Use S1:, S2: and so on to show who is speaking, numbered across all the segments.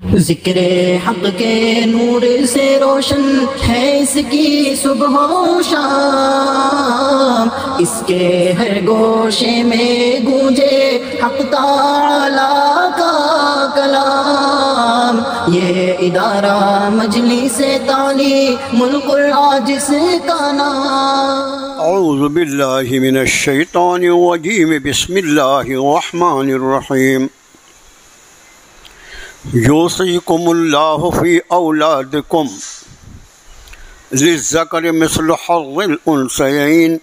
S1: ذکر حق کے نور سے روشن ہے اس کی صبح و شام، اس کے ہر گوشے میں گونجے حق تعالی کا کلام۔ یہ ادارہ مجلس تعلیم القرآن کا نام۔
S2: اعوذ باللہ من الشیطان الرجیم، بسم اللہ الرحمن الرحیم۔ یوصیکم اللہ فی اولادکم للذکر مثل حظ الانثیین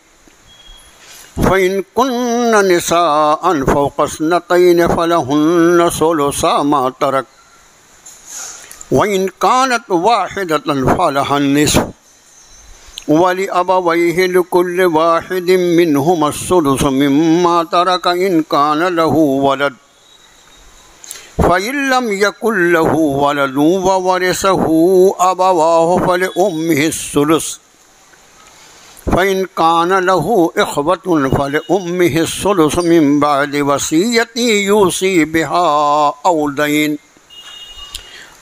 S2: فإن کن نساء فوق اثنتین فلہن ثلث ما ترک وإن كانت واحدة فلها النصف ولأبويه لكل واحد منهما السدس مما ترك إن كان له ولد فإن لم يكن له ولد وورثه أبواه فلأمه الثلث فإن كان له إخوة فلأمه الثلث من بعد وصية يوصي بها أو دين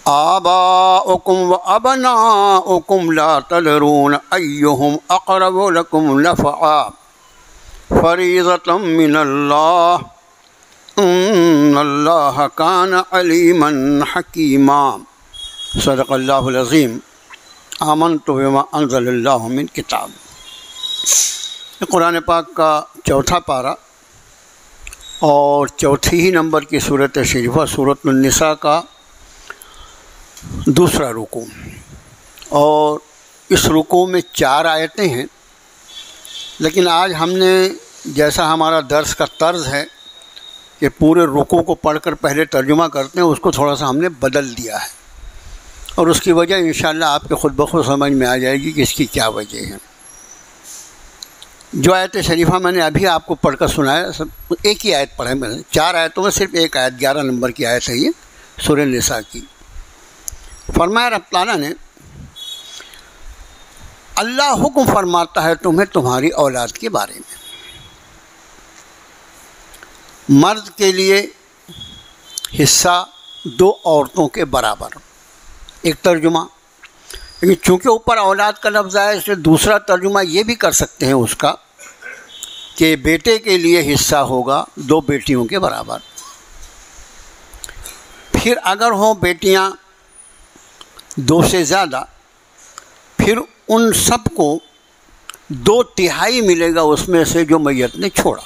S2: آباؤكم وأبناؤكم لا تدرون أيهم أقرب لكم نفعا فريضة من الله ان اللہ کان علیما حکیما۔ صدق اللہ العظیم۔ آمنت بما انزل اللہ من کتاب۔ قرآن پاک کا چوتھا پارہ اور چوتھی ہی نمبر کی صورت شریفہ سورۃ النساء کا دوسرا رکوع، اور اس رکوع میں 4 آیتیں ہیں، لیکن آج ہم نے جیسا ہمارا درس کا طرز ہے کہ پورے رکوع کو پڑھ کر پہلے ترجمہ کرتے ہیں، اس کو تھوڑا سا ہم نے بدل دیا ہے، اور اس کی وجہ انشاءاللہ آپ کے خود بخود سمجھ میں آ جائے گی کہ اس کی کیا وجہ ہے۔ جو آیت شریفہ میں نے ابھی آپ کو پڑھ کر سنایا، سب ایک ہی آیت پڑھا ہے میں نے، 4 آیتوں میں صرف ایک آیت 11 نمبر کی آیت ہے یہ سورہ نساء کی۔ فرمایا رب تعالیٰ نے، اللہ حکم فرماتا ہے تمہیں تمہاری اولاد کے بارے میں، مرد کے لیے حصہ 2 عورتوں کے برابر، ایک ترجمہ، لیکن چونکہ اوپر اولاد کا لفظ ہے اس لیے دوسرا ترجمہ یہ بھی کر سکتے ہیں اس کا کہ بیٹے کے لیے حصہ ہوگا 2 بیٹیوں کے برابر۔ پھر اگر ہوں بیٹیاں 2 سے زیادہ، پھر ان سب کو 2/3 ملے گا اس میں سے جو میت نے چھوڑا،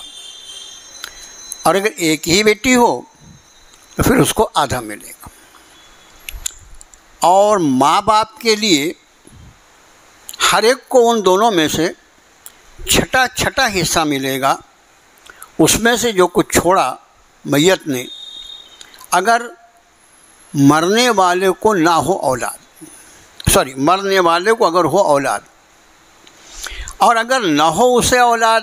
S2: اور اگر ایک ہی بیٹی ہو تو پھر اس کو آدھا ملے گا۔ اور ماں باپ کے لیے ہر ایک کو ان دونوں میں سے چھٹا حصہ ملے گا، اس میں سے جو کچھ چھوڑا میت نے، اگر مرنے والے کو نہ ہو اولاد، مرنے والے کو اگر ہو اولاد، اور اگر نہ ہو اسے اولاد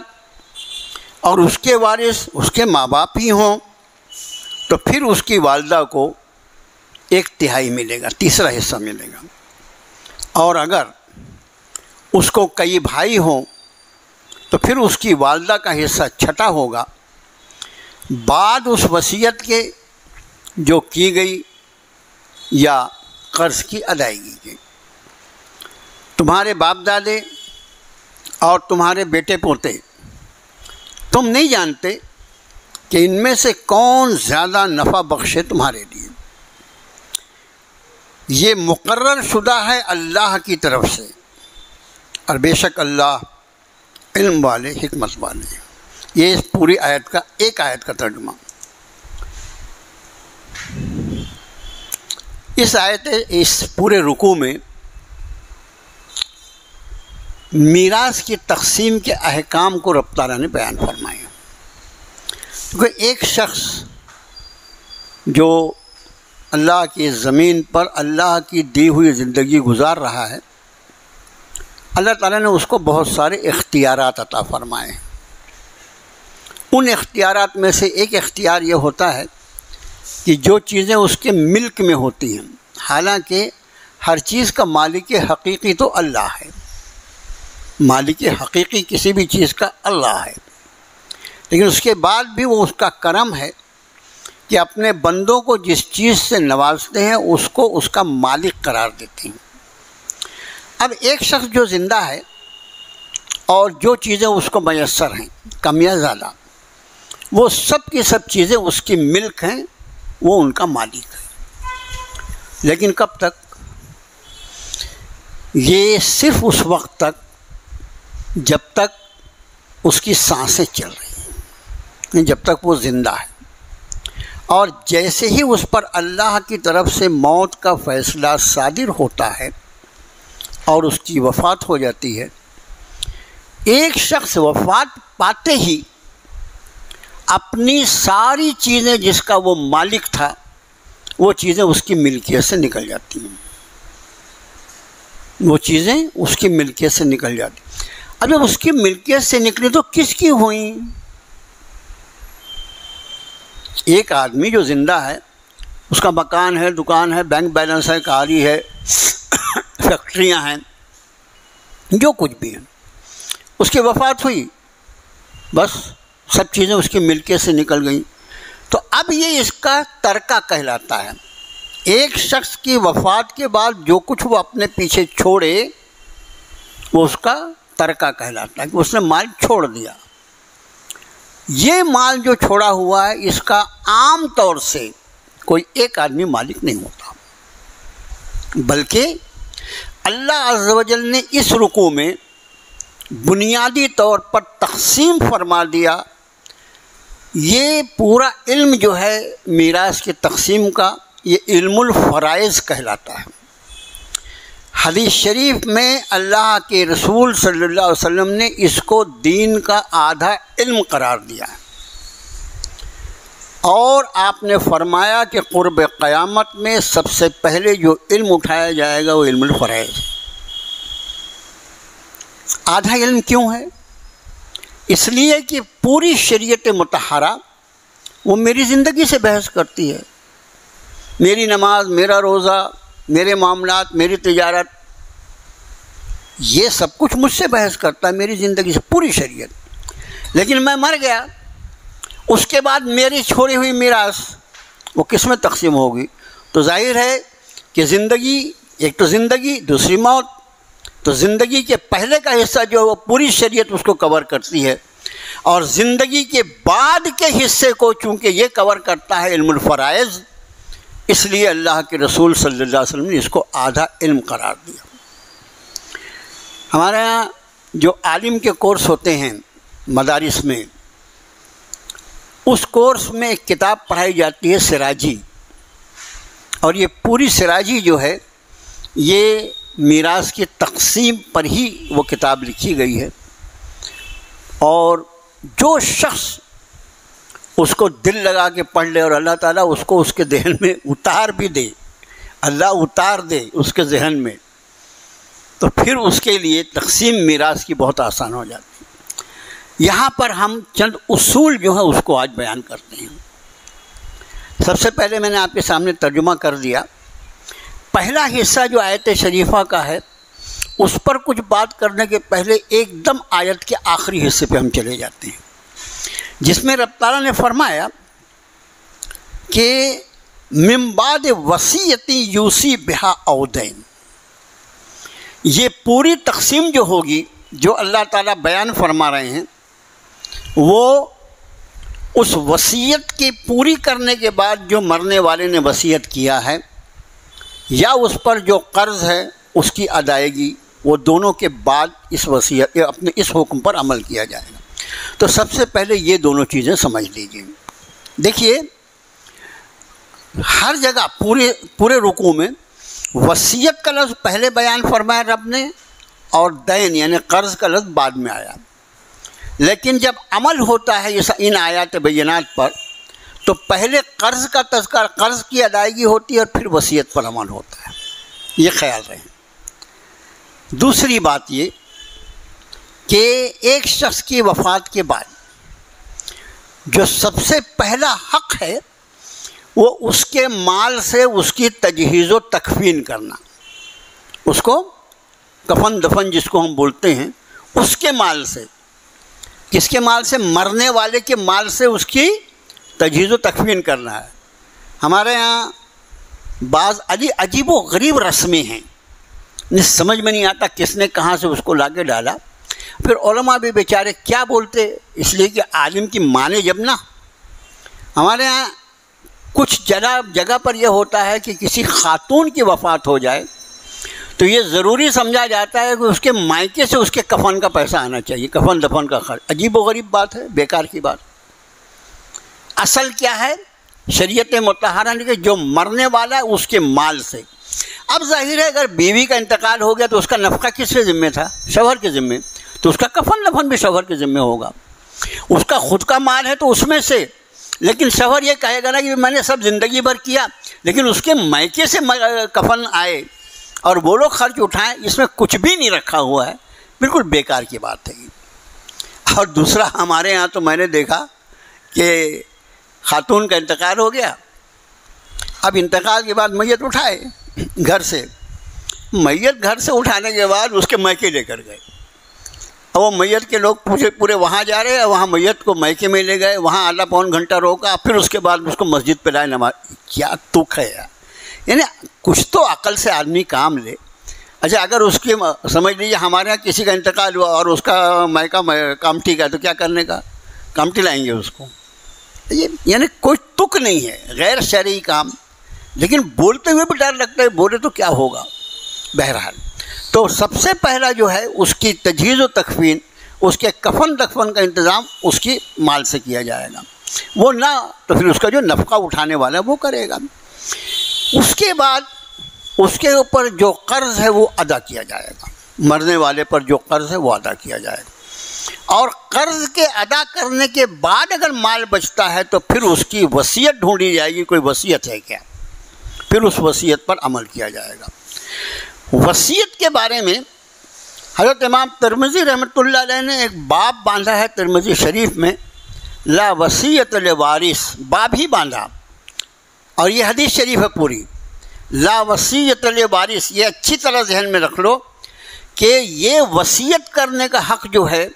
S2: اور اس کے وارث اس کے ماں باپ ہی ہوں، تو پھر اس کی والدہ کو 1/3 ملے گا، تیسرا حصہ ملے گا۔ اور اگر اس کو کئی بھائی ہوں تو پھر اس کی والدہ کا حصہ چھٹا ہوگا، بعد اس وصیت کے جو کی گئی یا قرض کی ادائیگی کی۔ تمہارے باپ دادے اور تمہارے بیٹے پوتے، تم نہیں جانتے کہ ان میں سے کون زیادہ نفع بخشے تمہارے لیے، یہ مقرر شدہ ہے اللہ کی طرف سے، اور بے شک اللہ علم والے حکمت والے ہیں۔ یہ اس پوری آیت کا ایک آیت کا ترجمہ۔ اس پورے رکوع میں میراث کی تقسیم کے احکام کو رب تعالیٰ نے بیان فرمایا، کیونکہ ایک شخص جو اللہ کی زمین پر اللہ کی دی ہوئی زندگی گزار رہا ہے، اللہ تعالیٰ نے اس کو بہت سارے اختیارات عطا فرمائے ہیں۔ ان اختیارات میں سے ایک اختیار یہ ہوتا ہے کہ جو چیزیں اس کے ملک میں ہوتی ہیں، حالانکہ ہر چیز کا مالک حقیقی تو اللہ ہے، مالک حقیقی کسی بھی چیز کا اللہ ہے، لیکن اس کے بعد بھی وہ اس کا کرم ہے کہ اپنے بندوں کو جس چیز سے نوازتے ہیں اس کو اس کا مالک قرار دیتے ہیں۔ اب ایک شخص جو زندہ ہے اور جو چیزیں اس کو میسر ہیں کم یا زیادہ، وہ سب کی سب چیزیں اس کی ملک ہیں، وہ ان کا مالک ہے۔ لیکن کب تک؟ یہ صرف اس وقت تک جب تک اس کی سانسیں چل رہی ہیں، جب تک وہ زندہ ہے۔ اور جیسے ہی اس پر اللہ کی طرف سے موت کا فیصلہ صادر ہوتا ہے اور اس کی وفات ہو جاتی ہے، ایک شخص وفات پاتے ہی اپنی ساری چیزیں جس کا وہ مالک تھا وہ چیزیں اس کی ملکیت سے نکل جاتی ہیں، وہ چیزیں اس کی ملکیت سے نکل جاتی ہیں۔ اب جب اس کی ملکیت سے نکلی تو کس کی ہوئیں؟ ایک آدمی جو زندہ ہے، اس کا مکان ہے، دکان ہے، بینک بیلنس ہے، گاڑی ہے، فیکٹریاں ہیں، جو کچھ بھی ہیں، اس کی وفات ہوئی، بس سب چیزیں اس کی ملکیت سے نکل گئیں۔ تو اب یہ اس کا ترکہ کہلاتا ہے۔ ایک شخص کی وفات کے بعد جو کچھ وہ اپنے پیچھے چھوڑے وہ اس کا ترکہ کہلاتا ہے، کہ اس نے مال چھوڑ دیا۔ یہ مال جو چھوڑا ہوا ہے اس کا عام طور سے کوئی ایک آدمی مالک نہیں ہوتا، بلکہ اللہ عز و جل نے اس رکوع میں بنیادی طور پر تقسیم فرما دیا۔ یہ پورا علم جو ہے میراث کی تقسیم کا، یہ علم الفرائض کہلاتا ہے۔ حدیث شریف میں اللہ کے رسول صلی اللہ علیہ وسلم نے اس کو دین کا آدھا علم قرار دیا ہے، اور آپ نے فرمایا کہ قرب قیامت میں سب سے پہلے جو علم اٹھایا جائے گا وہ علم الفرائض۔ آدھا علم کیوں ہے؟ اس لیے کہ پوری شریعت مطہرہ وہ میری زندگی سے بحث کرتی ہے، میری نماز، میرا روزہ، میرے معاملات، میری تجارت، یہ سب کچھ مجھ سے بحث کرتا ہے، میری زندگی سے، پوری شریعت۔ لیکن میں مر گیا، اس کے بعد میری چھوڑی ہوئی میراث وہ کس میں تقسیم ہوگی؟ تو ظاہر ہے کہ زندگی، ایک تو زندگی، دوسری موت۔ تو زندگی کے پہلے کا حصہ جو وہ پوری شریعت اس کو کور کرتی ہے، اور زندگی کے بعد کے حصے کو چونکہ یہ کور کرتا ہے علم الفرائض، اس لیے اللہ کے رسول صلی اللہ علیہ وسلم نے اس کو آدھا علم قرار دیا۔ ہمارے یہاں جو عالم کے کورس ہوتے ہیں مدارس میں، اس کورس میں ایک کتاب پڑھائی جاتی ہے سراجی، اور یہ پوری سراجی جو ہے یہ میراث کی تقسیم پر ہی وہ کتاب لکھی گئی ہے، اور جو شخص اس کو دل لگا کے پڑھ لے اور اللہ تعالیٰ اس کو اس کے ذہن میں اتار بھی دے، اللہ اتار دے اس کے ذہن میں، تو پھر اس کے لیے تقسیم میراث کی بہت آسان ہو جاتی ہے۔ یہاں پر ہم چند اصول جو ہیں اس کو آج بیان کرتے ہیں۔ سب سے پہلے میں نے آپ کے سامنے ترجمہ کر دیا۔ پہلا حصہ جو آیت شریفہ کا ہے اس پر کچھ بات کرنے کے پہلے ایک دم آیت کے آخری حصے پہ ہم چلے جاتے ہیں، جس میں رب تعالیٰ نے فرمایا کہ من بعد وصیت یوصی بہا او دین۔ یہ پوری تقسیم جو ہوگی جو اللہ تعالیٰ بیان فرما رہے ہیں وہ اس وصیت کی پوری کرنے کے بعد جو مرنے والے نے وصیت کیا ہے یا اس پر جو قرض ہے اس کی ادائیگی، وہ دونوں کے بعد اس وصیت اپنے اس حکم پر عمل کیا جائے گا۔ تو سب سے پہلے یہ دونوں چیزیں سمجھ لیجیے۔ دیکھیے ہر جگہ پورے رکوع میں وصیت کا لفظ پہلے بیان فرمایا رب نے، اور دین یعنی قرض کا لفظ بعد میں آیا، لیکن جب عمل ہوتا ہے ان آیات بینات پر تو پہلے قرض کا تذکرہ، قرض کی ادائیگی ہوتی ہے اور پھر وصیت پر عمل ہوتا ہے، یہ خیال رہے۔ دوسری بات یہ کہ ایک شخص کی وفات کے بعد جو سب سے پہلا حق ہے وہ اس کے مال سے اس کی تجہیز و تکفین کرنا، اس کو کفن دفن جس کو ہم بولتے ہیں، اس کے مال سے، کس کے مال سے؟ مرنے والے کے مال سے اس کی تجہیز و تکفین کرنا ہے۔ ہمارے یہاں بعض عجیب و غریب رسمیں ہیں، سمجھ میں نہیں آتا کس نے کہاں سے اس کو لا کے ڈالا. پھر علماء بھی بیچارے کیا بولتے، اس لیے کہ عالم کی مانے جب نہ. ہمارے ہاں کچھ جگہ پر یہ ہوتا ہے کہ کسی خاتون کی وفات ہو جائے تو یہ ضروری سمجھا جاتا ہے کہ اس کے مائکے سے اس کے کفن کا پیسہ آنا چاہیے، کفن دفن کا خرچ. عجیب و غریب بات ہے، بیکار کی بات. اصل کیا ہے؟ شریعت مطہرہ نے کہ جو مرنے والا ہے اس کے مال سے. اب ظاہر ہے اگر بیوی کا انتقال ہو گیا تو اس کا نفقہ کس کے ذمہ تھا؟ شوہر کے ذمہ. تو اس کا کفن دفن بھی شوہر کے ذمہ ہوگا. اس کا خود کا مال ہے تو اس میں سے، لیکن شوہر یہ کہے گا نا کہ میں نے سب زندگی بھر کیا، لیکن اس کے مائکے سے کفن آئے اور وہ لوگ خرچ اٹھائیں، اس میں کچھ بھی نہیں رکھا ہوا ہے. بالکل بیکار کی بات ہے. اور دوسرا ہمارے ہاں تو میں نے دیکھا کہ خاتون کا انتقال ہو گیا. اب انتقال کے بعد میت اٹھائے گھر سے، میت گھر سے اٹھانے کے بعد اس کے میکے لے کر گئے. اور وہ میت کے لوگ پورے وہاں جا رہے ہیں، وہاں میت کو میکے میں لے گئے، وہاں آدھا پون گھنٹہ روکا، پھر اس کے بعد اس کو مسجد پہ لائے نماز. کیا تک ہے یار؟ یعنی کچھ تو عقل سے آدمی کام لے. اچھا اگر اس کی سمجھ لیجیے ہمارے یہاں کسی کا انتقال ہوا اور اس کا مائکہ کامٹی کا، تو کیا کرنے کا؟ کامٹی لائیں گے اس کو. یعنی کوئی تک نہیں ہے، غیر شرعی کام. لیکن بولتے ہوئے بھی ڈر لگتا ہے، بولے تو کیا ہوگا. بہرحال تو سب سے پہلا جو ہے اس کی تجہیز و تکفین، اس کے کفن دفن کا انتظام اس کی مال سے کیا جائے گا. وہ نہ تو پھر اس کا جو نفقہ اٹھانے والا ہے وہ کرے گا. اس کے بعد اس کے اوپر جو قرض ہے وہ ادا کیا جائے گا. مرنے والے پر جو قرض ہے وہ ادا کیا جائے گا. اور قرض کے ادا کرنے کے بعد اگر مال بچتا ہے تو پھر اس کی وصیت ڈھونڈی جائے گی، کوئی وصیت ہے کیا، پھر اس وصیت پر عمل کیا جائے گا. وصیت کے بارے میں حضرت امام ترمذی رحمۃ اللہ علیہ نے ایک باب باندھا ہے ترمذی شریف میں، لا وصیت لوارث، باب ہی باندھا. اور یہ حدیث شریف ہے پوری، لا وصیت لوارث. یہ اچھی طرح ذہن میں رکھ لو کہ یہ وصیت کرنے کا حق جو ہے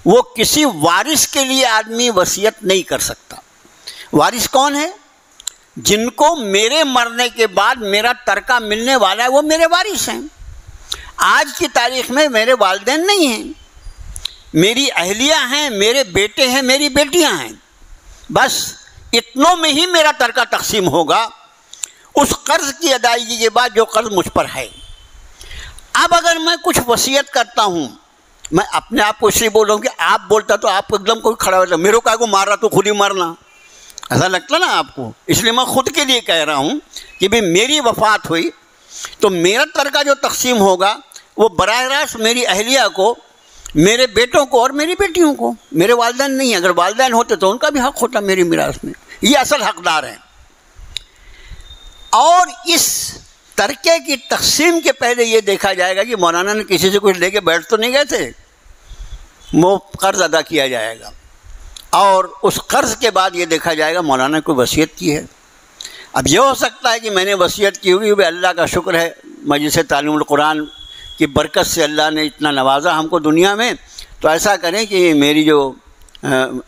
S2: وہ کسی وارث کے لیے آدمی وصیت نہیں کر سکتا. وارث کون ہے؟ جن کو میرے مرنے کے بعد میرا ترکہ ملنے والا ہے وہ میرے وارث ہیں. آج کی تاریخ میں میرے والدین نہیں ہیں، میری اہلیہ ہیں، میرے بیٹے ہیں، میری بیٹیاں ہیں. بس اتنوں میں ہی میرا ترکہ تقسیم ہوگا اس قرض کی ادائیگی کے بعد جو قرض مجھ پر ہے. اب اگر میں کچھ وصیت کرتا ہوں، میں اپنے آپ کو اس لیے بول رہا ہوں کہ آپ بولتا تو آپ ایک دم کوئی کھڑا ہوتا، میرے کو کو مار رہا تو خود ہی مرنا، ایسا لگتا نا آپ کو. اس لیے میں خود کے لیے کہہ رہا ہوں کہ بھی میری وفات ہوئی تو میرا ترکہ جو تقسیم ہوگا وہ براہ راست میری اہلیہ کو، میرے بیٹوں کو اور میری بیٹیوں کو. میرے والدین نہیں ہیں، اگر والدین ہوتے تو ان کا بھی حق ہوتا میری میراث میں. یہ اصل حقدار ہیں. اور اس ترکے کی تقسیم کے پہلے یہ دیکھا جائے گا کہ مولانا نے کسی سے کچھ لے کے بیٹھ تو نہیں گئے تھے، وہ قرض ادا کیا جائے گا. اور اس قرض کے بعد یہ دیکھا جائے گا مولانا نے کوئی وصیت کی ہے. اب یہ ہو سکتا ہے کہ میں نے وصیت کی ہوگی، وہ اللہ کا شکر ہے مجلس تعلیم القرآن کی برکت سے اللہ نے اتنا نوازا ہم کو دنیا میں، تو ایسا کریں کہ میری جو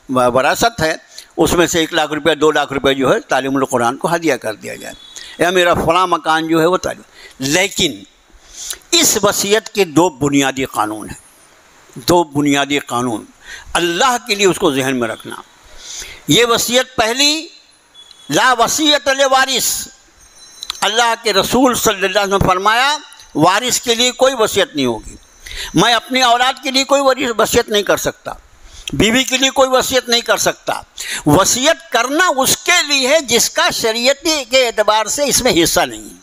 S2: وراثت ہے اس میں سے 1 لاکھ روپیہ 2 لاکھ روپیہ جو ہے تعلیم القرآن کو ہدیہ کر دیا جائے، یا میرا فلاں مکان جو ہے وہ تعلیم. لیکن اس وصیت کے 2 بنیادی قانون ہیں، 2 بنیادی قانون اللہ کے لیے اس کو ذہن میں رکھنا. یہ وصیت پہلی، لا وصیت لوارث. اللہ کے رسول صلی اللہ علیہ وسلم نے فرمایا وارث کے لیے کوئی وصیت نہیں ہوگی. میں اپنی اولاد کے لیے کوئی وصیت نہیں کر سکتا، بیوی کے لیے کوئی وصیت نہیں کر سکتا. وصیت کرنا اس کے لیے ہے جس کا شریعتی کے اعتبار سے اس میں حصہ نہیں ہے.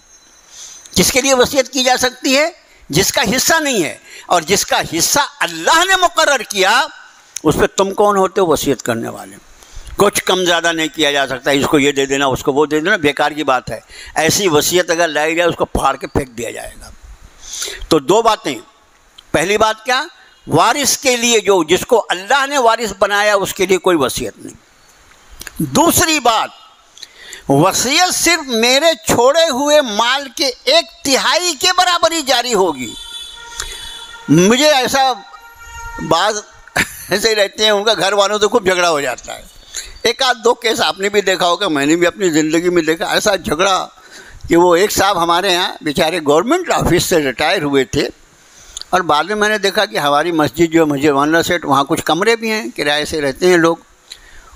S2: جس کے لیے وصیت کی جا سکتی ہے جس کا حصہ نہیں ہے، اور جس کا حصہ اللہ نے مقرر کیا اس پہ تم کون ہوتے ہو وصیت کرنے والے. کچھ کم زیادہ نہیں کیا جا سکتا، اس کو یہ دے دینا اس کو وہ دے دینا، بیکار کی بات ہے. ایسی وصیت اگر لائی جائے اس کو پھاڑ کے پھینک دیا جائے گا. تو 2 باتیں، پہلی بات کیا، وارث کے لیے جو جس کو اللہ نے وارث بنایا اس کے لیے کوئی وصیت نہیں. دوسری بات، وصیت صرف میرے چھوڑے ہوئے مال کے 1/3 کے برابر ہی جاری ہوگی. مجھے ایسا بعض ایسے رہتے ہیں ان کا گھر والوں سے خوب جھگڑا ہو جاتا ہے ایک آدھ دو کیس آپ نے بھی دیکھا ہوگا، میں نے بھی اپنی زندگی میں دیکھا ایسا جھگڑا کہ وہ ایک صاحب ہمارے یہاں بیچارے گورنمنٹ آفس سے ریٹائر ہوئے تھے، اور بعد میں نے دیکھا کہ ہماری مسجد جو مسجد وانلا سیٹ، وہاں کچھ کمرے بھی ہیں، کرائے سے رہتے ہیں لوگ،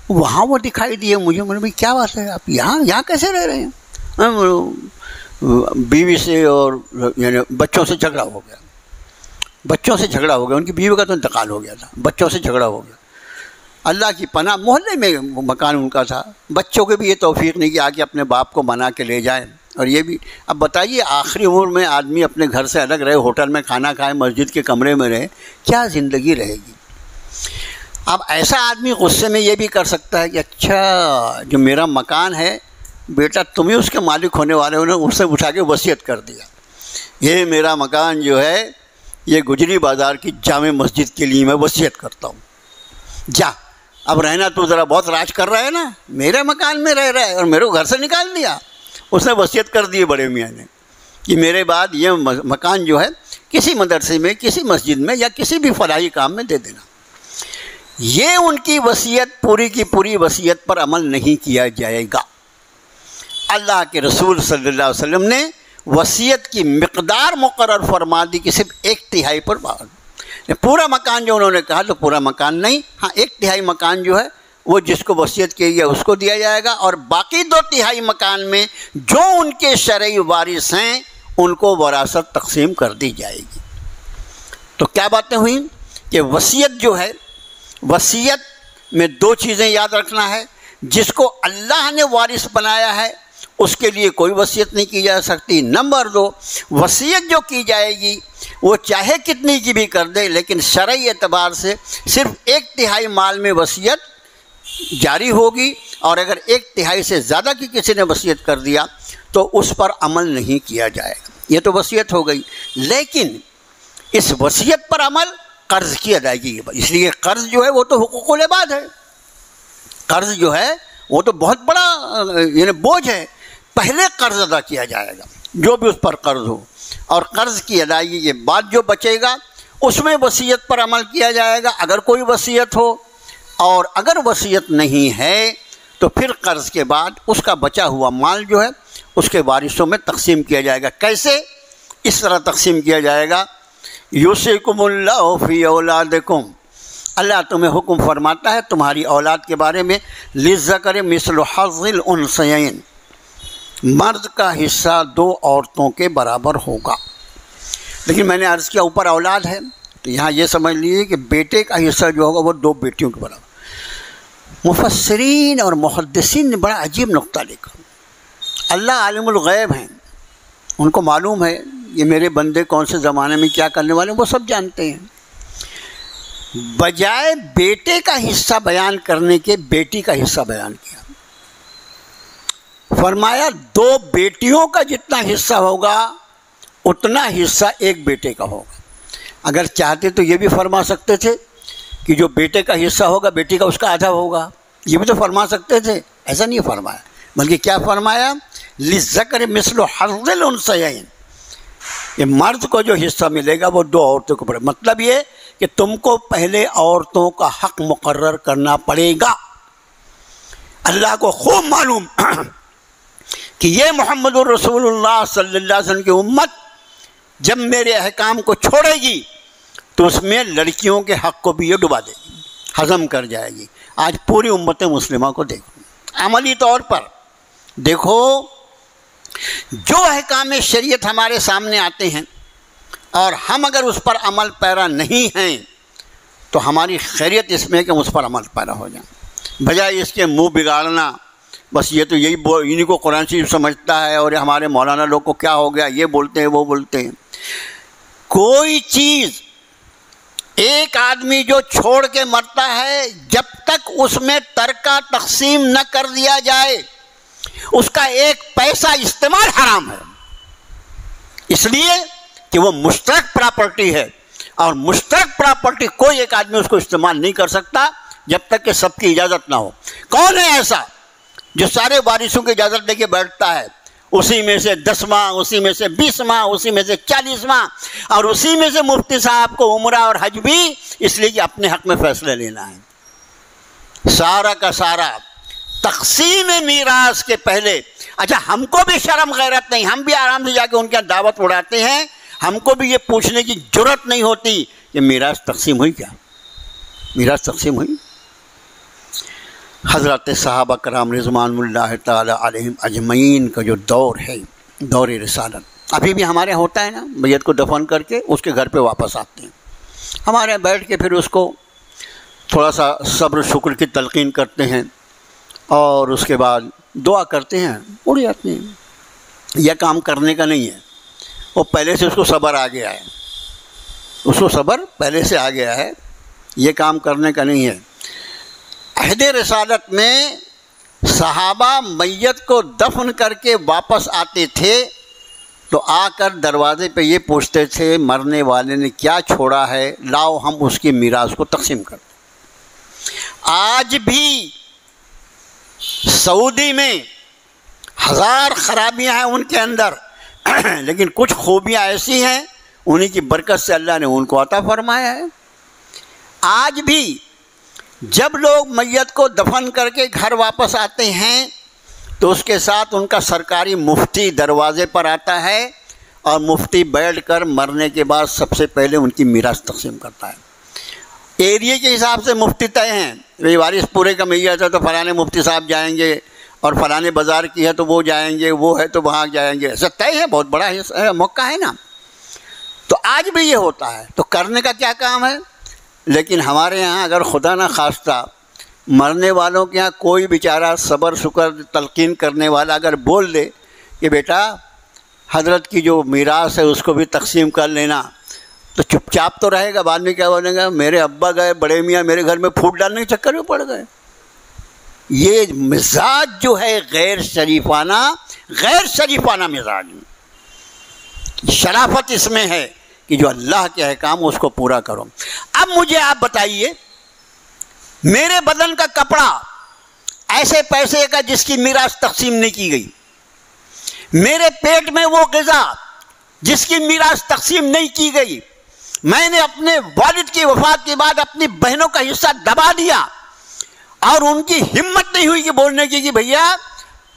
S2: وہاں وہ دکھائی دیے مجھے. میں نے بھائی کیا بات ہے، آپ یہاں کیسے رہ رہے ہیں؟ بیوی سے اور یعنی بچوں سے جھگڑا ہو گیا، بچوں سے جھگڑا ہو گیا، ان کی بیوی کا تو انتقال ہو گیا تھا، بچوں سے جھگڑا ہو گیا. اللہ کی پناہ، محلے میں مکان ان کا تھا، بچوں کے بھی یہ توفیق نہیں کہ آ کے اپنے باپ کو منا کے لے جائیں. اور یہ بھی اب بتائیے آخری عمر میں آدمی اپنے گھر سے الگ رہے، ہوٹل میں کھانا کھائے، مسجد کے کمرے میں رہے، کیا زندگی رہے گی؟ اب ایسا آدمی غصے میں یہ بھی کر سکتا ہے کہ اچھا جو میرا مکان ہے بیٹا تم ہی اس کے مالک ہونے والے ہو، نے اس سے اٹھا کے وصیت کر دیا، یہ میرا مکان جو ہے یہ گجری بازار کی جامع مسجد کے لیے میں وصیت کرتا ہوں، جا اب رہنا تو ذرا بہت راج کر رہا ہے نا، میرے مکان میں رہ رہا ہے اور میرے کو گھر سے نکال دیا. اس نے وصیت کر دی بڑے میاں نے کہ میرے بعد یہ مکان جو ہے کسی مدرسے میں، کسی مسجد میں یا کسی بھی فلاحی کام میں دے دینا. یہ ان کی وصیت پوری کی پوری وصیت پر عمل نہیں کیا جائے گا. اللہ کے رسول صلی اللہ علیہ وسلم نے وصیت کی مقدار مقرر فرما دی کہ صرف 1/3 پر پورا مکان جو انہوں نے کہا تو پورا مکان نہیں، ہاں 1/3 مکان جو ہے وہ جس کو وصیت کی گئی اس کو دیا جائے گا، اور باقی 2/3 مکان میں جو ان کے شرعی وارث ہیں ان کو وراثت تقسیم کر دی جائے گی. تو کیا باتیں ہوئیں کہ وصیت جو ہے، وصیت میں 2 چیزیں یاد رکھنا ہے. جس کو اللہ نے وارث بنایا ہے اس کے لیے کوئی وصیت نہیں کی جا سکتی. نمبر 2، وصیت جو کی جائے گی وہ چاہے کتنی کی بھی کر دے لیکن شرعی اعتبار سے صرف 1/3 مال میں وصیت جاری ہوگی، اور اگر 1/3 سے زیادہ کی کسی نے وصیت کر دیا تو اس پر عمل نہیں کیا جائے گا. یہ تو وصیت ہو گئی. لیکن اس وصیت پر عمل قرض کی ادائیگی، اس لیے قرض جو ہے وہ تو حقوق العباد ہے، قرض جو ہے وہ تو بہت بڑا یعنی بوجھ ہے. پہلے قرض ادا کیا جائے گا جو بھی اس پر قرض ہو، اور قرض کی ادائیگی کے بعد جو بچے گا اس میں وصیت پر عمل کیا جائے گا اگر کوئی وصیت ہو، اور اگر وصیت نہیں ہے تو پھر قرض کے بعد اس کا بچا ہوا مال جو ہے اس کے وارثوں میں تقسیم کیا جائے گا. کیسے؟ اس طرح تقسیم کیا جائے گا، یوصیکم اللہ فی اولادکم، اللہ تمہیں حکم فرماتا ہے تمہاری اولاد کے بارے میں، للذکر مثل حظ الانثیین، مرد کا حصہ 2 عورتوں کے برابر ہوگا. لیکن میں نے عرض کیا اوپر اولاد ہے تو یہاں یہ سمجھ لیجیے کہ بیٹے کا حصہ جو ہوگا وہ 2 بیٹیوں کے برابر. مفسرین اور محدثین نے بڑا عجیب نقطہ لکھا. اللہ عالم الغیب ہیں، ان کو معلوم ہے یہ میرے بندے کون سے زمانے میں کیا کرنے والے ہیں، وہ سب جانتے ہیں. بجائے بیٹے کا حصہ بیان کرنے کے بیٹی کا حصہ بیان کیا. فرمایا 2 بیٹیوں کا جتنا حصہ ہوگا اتنا حصہ ایک بیٹے کا ہوگا. اگر چاہتے تو یہ بھی فرما سکتے تھے کہ جو بیٹے کا حصہ ہوگا بیٹی کا اس کا آدھا ہوگا، یہ بھی تو فرما سکتے تھے. ایسا نہیں فرمایا، بلکہ کیا فرمایا، للذکر مثل حظ الانثیین، یہ مرد کو جو حصہ ملے گا وہ 2 عورتوں کو پڑے. مطلب یہ کہ تم کو پہلے عورتوں کا حق مقرر کرنا پڑے گا. اللہ کو خوب معلوم کہ یہ محمد الرسول اللہ صلی اللہ علیہ وسلم کی امت جب میرے احکام کو چھوڑے گی تو اس میں لڑکیوں کے حق کو بھی یہ ڈبا دے گی، ہضم کر جائے گی. آج پوری امت مسلمہ کو دیکھو، عملی طور پر دیکھو، جو احکام شریعت ہمارے سامنے آتے ہیں اور ہم اگر اس پر عمل پیرا نہیں ہیں تو ہماری خیریت اس میں کہ ہم اس پر عمل پیرا ہو جائیں، بجائے اس کے منہ بگاڑنا. بس یہ تو یہی انہیں کو قرآن شریف سمجھتا ہے اور ہمارے مولانا لوگ کو کیا ہو گیا، یہ بولتے ہیں وہ بولتے ہیں. کوئی چیز ایک آدمی جو چھوڑ کے مرتا ہے جب تک اس میں ترکہ تقسیم نہ کر دیا جائے اس کا 1 پیسہ استعمال حرام ہے، اس لیے کہ وہ مشترک پراپرٹی ہے، اور مشترک پراپرٹی کوئی ایک آدمی اس کو استعمال نہیں کر سکتا جب تک کہ سب کی اجازت نہ ہو. کون ہے ایسا جو سارے وارثوں کی اجازت لے کے بیٹھتا ہے، اسی میں سے 10 ماہ، اسی میں سے 20 ماہ، اسی میں سے 40 ماہ، اور اسی میں سے مفتی صاحب کو عمرہ اور حج بھی اس لیے کہ اپنے حق میں فیصلہ لینا ہے. سارا کا سارا تقسیم میراث کے پہلے اچھا ہم کو بھی شرم غیرت نہیں, ہم بھی آرام سے جا کے ان کے دعوت اڑاتے ہیں, ہم کو بھی یہ پوچھنے کی جرت نہیں ہوتی کہ میراث تقسیم ہوئی کیا, میراث تقسیم ہوئی. حضرت صحابہ کرام رضوان اللہ تعالی علیہم اجمعین کا جو دور ہے, دور رسالت, ابھی بھی ہمارے یہاں ہوتا ہے نا, میت کو دفن کر کے اس کے گھر پہ واپس آتے ہیں, ہمارے یہاں بیٹھ کے پھر اس کو تھوڑا سا صبر شکر کی تلقین کرتے ہیں اور اس کے بعد دعا کرتے ہیں, اڑ جاتے ہیں. یہ کام کرنے کا نہیں ہے, وہ پہلے سے اس کو صبر آ گیا ہے, اس کو صبر پہلے سے آ گیا ہے, یہ کام کرنے کا نہیں ہے. عہد رسالت میں صحابہ میت کو دفن کر کے واپس آتے تھے تو آ کر دروازے پہ یہ پوچھتے تھے مرنے والے نے کیا چھوڑا ہے, لاؤ ہم اس کی میراث کو تقسیم کرتے. آج بھی سعودی میں ہزار خرابیاں ہیں ان کے اندر, لیکن کچھ خوبیاں ایسی ہیں انہی کی برکت سے اللہ نے ان کو عطا فرمایا ہے. آج بھی جب لوگ میت کو دفن کر کے گھر واپس آتے ہیں تو اس کے ساتھ ان کا سرکاری مفتی دروازے پر آتا ہے اور مفتی بیٹھ کر مرنے کے بعد سب سے پہلے ان کی میراث تقسیم کرتا ہے. ایریے کے حساب سے مفتی طے ہیں, وارث پورے کا میت ہے تو فلانے مفتی صاحب جائیں گے, اور فلانے بازار کی ہے تو وہ جائیں گے, وہ ہے تو وہاں جائیں گے, ایسا طے ہے, بہت بڑا موقع ہے نا. تو آج بھی یہ ہوتا ہے, تو کرنے کا کیا کام ہے. لیکن ہمارے یہاں اگر خدا نہ خواستہ مرنے والوں کے یہاں کوئی بیچارہ صبر شکر تلقین کرنے والا اگر بول دے کہ بیٹا حضرت کی جو میراث ہے اس کو بھی تقسیم کر لینا, تو چپ چاپ تو رہے گا, بعد میں کیا بولیں گا میرے ابا گئے بڑے میاں میرے گھر میں پھوٹ ڈالنے کے چکر میں پڑ گئے. یہ مزاج جو ہے غیر شریفانہ مزاج, شرافت اس میں ہے کہ جو اللہ کے احکام اس کو پورا کرو. اب مجھے آپ بتائیے, میرے بدن کا کپڑا ایسے پیسے کا جس کی میراث تقسیم نہیں کی گئی, میرے پیٹ میں وہ غذا جس کی میراث تقسیم نہیں کی گئی, میں نے اپنے والد کی وفات کے بعد اپنی بہنوں کا حصہ دبا دیا اور ان کی ہمت نہیں ہوئی کہ بولنے کی کہ بھیا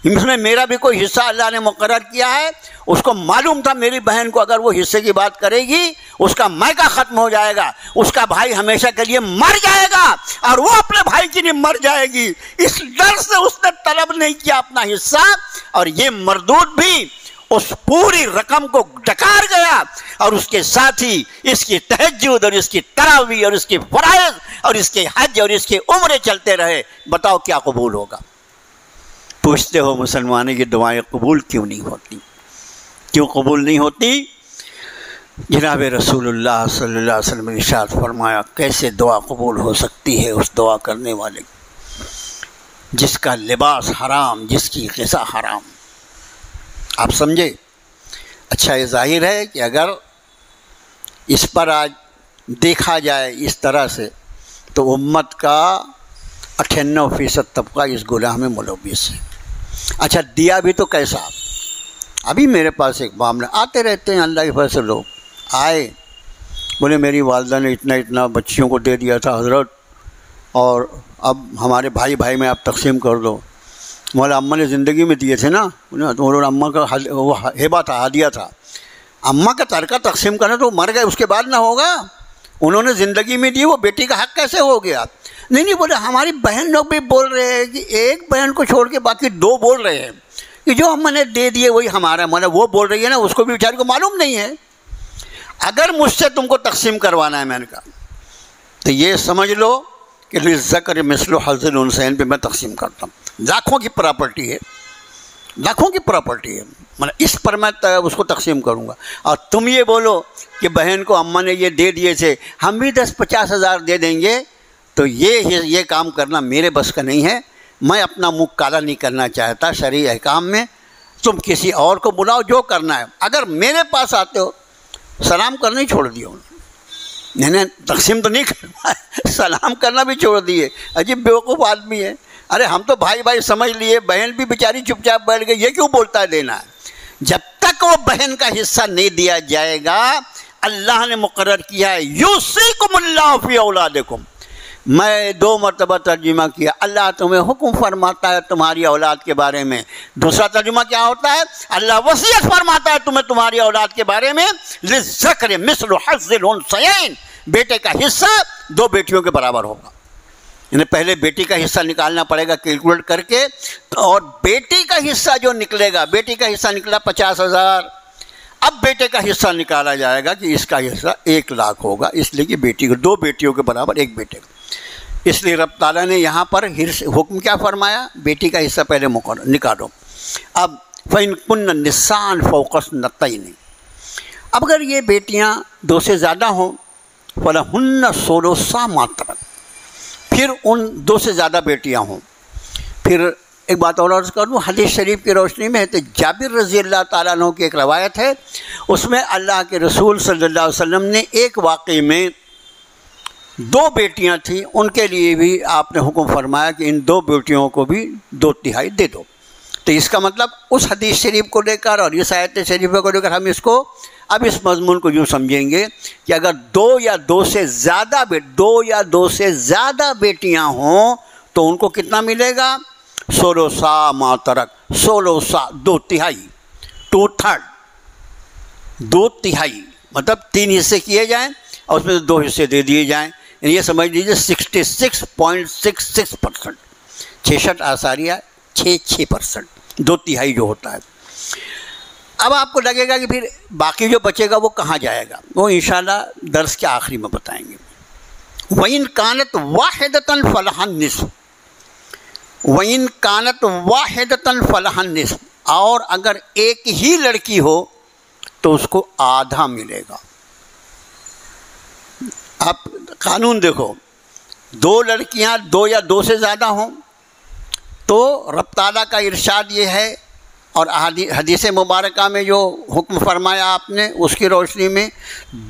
S2: اس میں میرا بھی کوئی حصہ اللہ نے مقرر کیا ہے. اس کو معلوم تھا میری بہن کو اگر وہ حصے کی بات کرے گی اس کا مائکہ ختم ہو جائے گا, اس کا بھائی ہمیشہ کے لیے مر جائے گا اور وہ اپنے بھائی کے لیے مر جائے گی. اس ڈر سے اس نے طلب نہیں کیا اپنا حصہ, اور یہ مردود بھی اس پوری رقم کو ڈکار گیا, اور اس کے ساتھ ہی اس کی تہجد اور اس کی تراویح اور اس کی فرائض اور اس کے حج اور اس کے عمرے چلتے رہے. بتاؤ کیا قبول ہوگا. پوچھتے ہو مسلمانوں کی دعائیں قبول کیوں نہیں ہوتی, کیوں قبول نہیں ہوتی؟ جناب رسول اللہ صلی اللہ علیہ وسلم نے ارشاد فرمایا کیسے دعا قبول ہو سکتی ہے اس دعا کرنے والے جس کا لباس حرام, جس کی غذا حرام. آپ سمجھے؟ اچھا یہ ظاہر ہے کہ اگر اس پر آج دیکھا جائے اس طرح سے تو امت کا 98% طبقہ اس گناہ میں ملوث ہے. اچھا دیا بھی تو کیسا؟ ابھی میرے پاس ایک معاملہ, آتے رہتے ہیں اللہ کے فضل سے, لوگ آئے بولے میری والدہ نے اتنا بچیوں کو دے دیا تھا حضرت, اور اب ہمارے بھائی میں آپ تقسیم کر دو. مولا اماں نے زندگی میں دیے تھے نا, انہوں نے اماں کا وہ ہیبہ تھا, ہدیہ تھا. اماں کا ترکہ تقسیم کرنا تو مر گئے اس کے بعد نہ ہوگا, انہوں نے زندگی میں دی, وہ بیٹی کا حق کیسے ہو گیا؟ نہیں بولے ہماری بہن لوگ بھی بول رہے ہیں کہ ایک بہن کو چھوڑ کے باقی 2 بول رہے ہیں کہ جو ہم نے دے دیے وہی ہمارا, مطلب وہ بول رہی ہے نا, اس کو بھی بیچارے کو معلوم نہیں ہے. اگر مجھ سے تم کو تقسیم کروانا ہے میں نے کہا تو یہ سمجھ لو کہ للذکر مثل حظ الانثیین پہ میں تقسیم کرتا ہوں. لاکھوں کی پراپرٹی ہے, لاکھوں کی پراپرٹی ہے, مطلب اس پر میں اس کو تقسیم کروں گا. اور تم یہ بولو کہ بہن کو اماں نے یہ دے دیے تھے, ہم بھی 10-50 ہزار دے دیں گے, تو یہ کام کرنا میرے بس کا نہیں ہے. میں اپنا منہ کالا نہیں کرنا چاہتا شرعی احکام میں. تم کسی اور کو بلاؤ جو کرنا ہے. اگر میرے پاس آتے ہو سلام کرنا ہی چھوڑ دیا انہوں نے, تقسیم تو نہیں کرنا ہے, سلام کرنا بھی چھوڑ دیے. عجیب بیوقوف آدمی ہے. ارے ہم تو بھائی سمجھ لیے, بہن بھی بیچاری چپ چاپ بیٹھ گئی, یہ کیوں بولتا ہے دینا ہے؟ جب تک وہ بہن کا حصہ نہیں دیا جائے گا, اللہ نے مقرر کیا ہے یوصیکم اللہ فی اولادکم, میں 2 مرتبہ ترجمہ کیا، اللہ تمہیں حکم فرماتا ہے تمہاری اولاد کے بارے میں۔ دوسرا ترجمہ کیا ہوتا ہے؟ اللہ وصیت فرماتا ہے تمہیں تمہاری اولاد کے بارے میں، للذکر مثل حظ الانثیین، بیٹے کا حصہ 2 بیٹیوں کے برابر ہوگا۔ یعنی پہلے بیٹی کا حصہ نکالنا پڑے گا کیلکولیٹ کر کے، اور بیٹی کا حصہ جو نکلے گا، بیٹی کا حصہ نکلا 50,000، اب بیٹے کا حصہ نکالا جائے گا کہ اس کا حصہ 1 لاکھ ہوگا، اس لیے کہ بیٹی کو 2 بیٹیوں کے برابر 1 بیٹے کا۔ اس لیے رب تعالیٰ نے یہاں پر حکم کیا فرمایا؟ بیٹی کا حصہ پہلے نکالو۔ اب فَإِن كُنَّ نِسَاءً فَوْقَ اثْنَتَيْنِ، اب اگر یہ بیٹیاں 2 سے زیادہ ہوں، فَلَهُنَّ ثُلُثَ مَا تَرَكَ، پھر ان 2 سے زیادہ بیٹیاں ہوں۔ پھر ایک بات اور عرض کر دوں، حدیث شریف کی روشنی میں ہے تو جابر رضی اللہ تعالیٰ عنہ کی ایک روایت ہے، اس میں اللہ کے رسول صلی اللہ علیہ وسلم نے ایک واقعے میں 2 بیٹیاں تھیں، ان کے لیے بھی آپ نے حکم فرمایا کہ ان 2 بیٹیوں کو بھی 2/3 دے دو۔ تو اس کا مطلب اس حدیث شریف کو لے کر اور اس آیت شریفہ کو لے کر ہم اس مضمون کو یوں سمجھیں گے کہ اگر 2 یا 2 سے زیادہ بیٹیاں ہوں تو ان کو کتنا ملے گا؟ 16 ما ترک، 16 2/3، 2/3، 2/3 مطلب 3 حصے کیے جائیں اور اس میں سے 2 حصے دے دیے جائیں، یعنی یہ سمجھ لیجیے 66.66%، 66.66%، 2/3 جو ہوتا ہے۔ اب آپ کو لگے گا کہ پھر باقی جو بچے گا وہ کہاں جائے گا، وہ انشاءاللہ درس کے آخری میں بتائیں گے۔ وَإِن كَانَتْ وَاحِدَةً فَلَهَا النِّصْفُ، وَإِن كَانَتْ وَاحِدَةً فَلَهَا النِّصْفُ، اور اگر ایک ہی لڑکی ہو تو اس کو آدھا ملے گا۔ آپ قانون دیکھو، 2 لڑکیاں 2 یا 2 سے زیادہ ہوں تو رب تعالیٰ کا ارشاد یہ ہے، اور حدیث مبارکہ میں جو حکم فرمایا آپ نے اس کی روشنی میں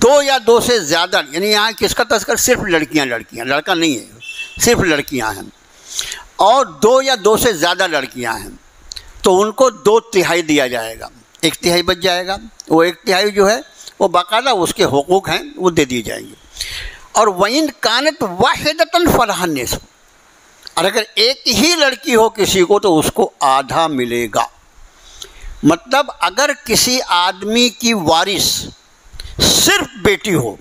S2: 2 یا 2 سے زیادہ، یعنی یہاں کس کا تذکر؟ صرف لڑکیاں، لڑکا نہیں ہے، صرف لڑکیاں ہیں، اور 2 یا 2 سے زیادہ لڑکیاں ہیں تو ان کو 2/3 دیا جائے گا، 1/3 بچ جائے گا، وہ 1/3 جو ہے وہ باقاعدہ اس کے حقوق ہیں وہ دے دی جائیں گے۔ اور وَإِن كَانَتْ وَاحِدَةً فَلَهَا النِّصْفُ، اور اگر ایک ہی لڑکی ہو کسی کو تو اس کو آدھا ملے گا۔ مطلب اگر کسی آدمی کی وارث صرف بیٹی ہو،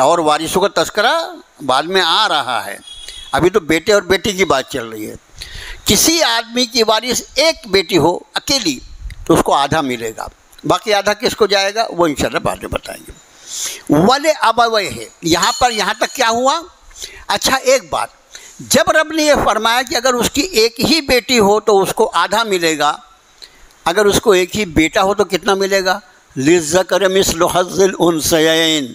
S2: اور وارثوں کا تذکرہ بعد میں آ رہا ہے، ابھی تو بیٹے اور بیٹی کی بات چل رہی ہے، کسی آدمی کی وارث ایک بیٹی ہو اکیلی تو اس کو آدھا ملے گا، باقی آدھا کس کو جائے گا وہ انشاءاللہ بعد میں بتائیں گے۔ وَلِأَبَوَيْهِ، یہاں تک کیا ہوا؟ اچھا ایک بات، جب رب نے یہ فرمایا کہ اگر اس کی ایک ہی بیٹی ہو تو اس کو آدھا ملے گا، اگر اس کو ایک ہی بیٹا ہو تو کتنا ملے گا؟ لِلذَّكَرِ مِثْلُ حَظِّ الْأُنثَيَيْنِ،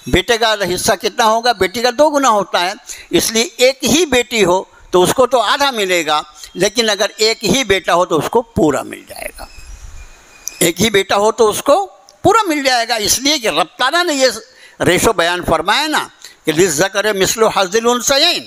S2: بیٹے کا حصہ کتنا ہوگا؟ بیٹی کا 2 گنا ہوتا ہے، اس لیے ایک ہی بیٹی ہو تو اس کو تو آدھا ملے گا، لیکن اگر ایک ہی بیٹا ہو تو اس کو پورا مل جائے گا، ایک ہی بیٹا ہو تو اس کو پورا مل جائے گا، اس لیے کہ رب تعالیٰ نے یہ ریشو بیان فرمایا نا کہ لِلذَّكَرِ مِثْلُ حَظِّ الْأُنثَيَيْنِ،